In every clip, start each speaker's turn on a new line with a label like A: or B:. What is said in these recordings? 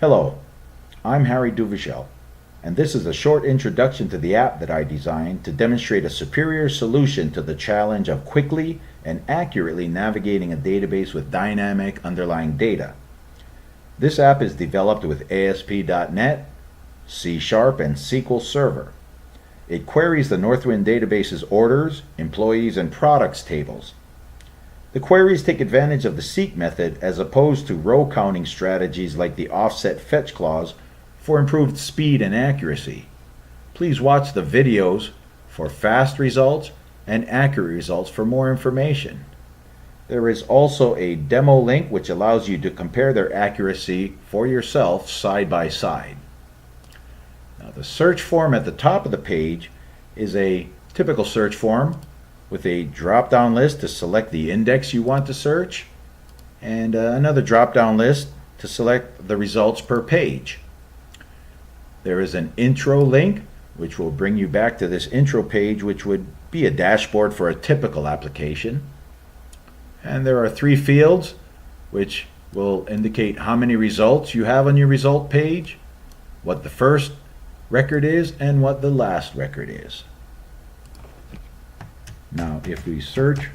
A: Hello, I'm Harry Duvichel, and this is a short introduction to the app that I designed to demonstrate a superior solution to the challenge of quickly and accurately navigating a database with dynamic underlying data. This app is developed with ASP.NET, C#, and SQL Server. It queries the Northwind database's orders, employees, and products tables. The queries take advantage of the seek method as opposed to row counting strategies like the offset fetch clause for improved speed and accuracy. Please watch the videos for fast results and accurate results for more information. There is also a demo link which allows you to compare their accuracy for yourself side by side. Now, the search form at the top of the page is a typical search form with a drop-down list to select the index you want to search, and another drop-down list to select the results per page. There is an intro link which will bring you back to this intro page, which would be a dashboard for a typical application. And there are 3 fields which will indicate how many results you have on your result page, what the first record is, and what the last record is. Now, if we search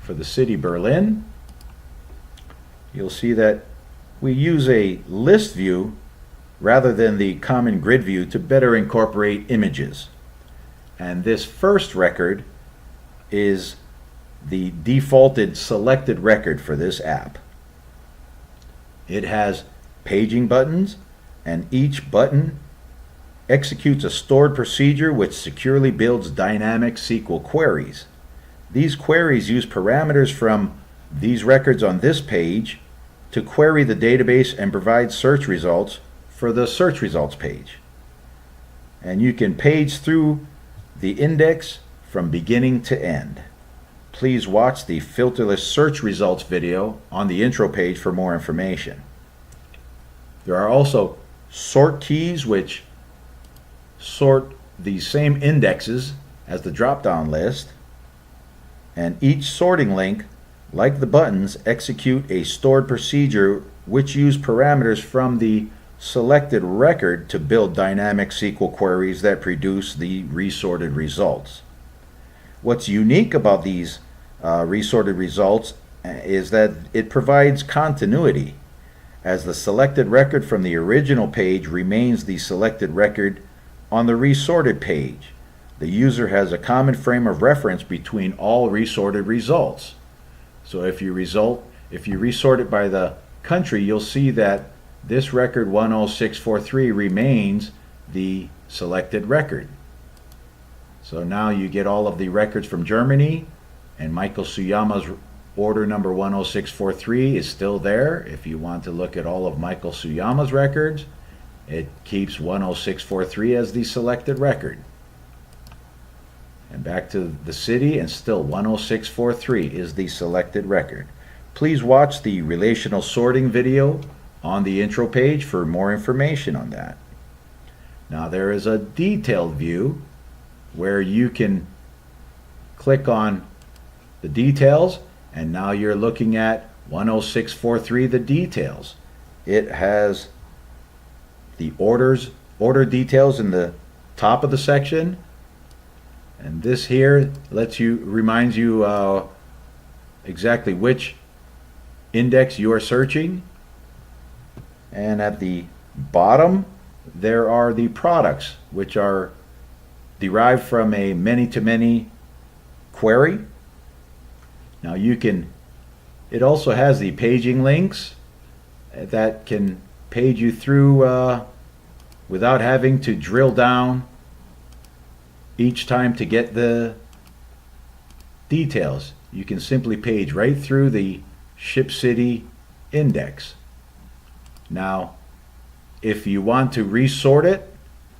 A: for the city Berlin, you'll see that we use a list view rather than the common grid view to better incorporate images. And this first record is the defaulted selected record for this app. It has paging buttons, and each button executes a stored procedure which securely builds dynamic SQL queries. These queries use parameters from these records on this page to query the database and provide search results for the search results page. And you can page through the index from beginning to end. Please watch the filterless search results video on the intro page for more information. There are also sort keys which sort the same indexes as the drop-down list, and each sorting link, like the buttons, execute a stored procedure which use parameters from the selected record to build dynamic SQL queries that produce the resorted results. What's unique about these resorted results is that it provides continuity, as the selected record from the original page remains the selected record on the resorted page. The user has a common frame of reference between all resorted results. So if you resort it by the country, you'll see that this record 10643 remains the selected record. So now you get all of the records from Germany, and Michael Suyama's order number 10643 is still there. If you want to look at all of Michael Suyama's records, it keeps 10643 as the selected record. And back to the city, and still 10643 is the selected record. Please watch the relational sorting video on the intro page for more information on that. Now, there is a detailed view where you can click on the details, and now you're looking at 10643, the details. It has the order details in the top of the section, and this here reminds you exactly which index you are searching. And at the bottom there are the products, which are derived from a many-to-many query. Now it also has the paging links that can page you through without having to drill down each time to get the details. You can simply page right through the ship city index. Now, if you want to resort it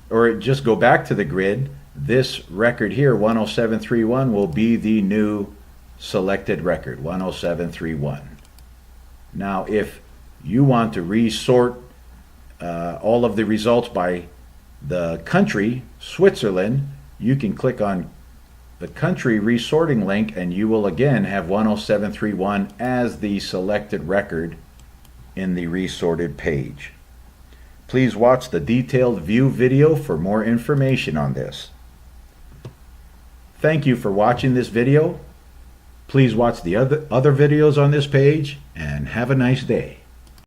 A: or just go back to the grid, this record here, 10731, will be the new selected record, 10731. Now, if you want to resort all of the results by the country, Switzerland, you can click on the country resorting link, and you will again have 10731 as the selected record in the resorted page. Please watch the detailed view video for more information on this. Thank you for watching this video. Please watch the other videos on this page and have a nice day.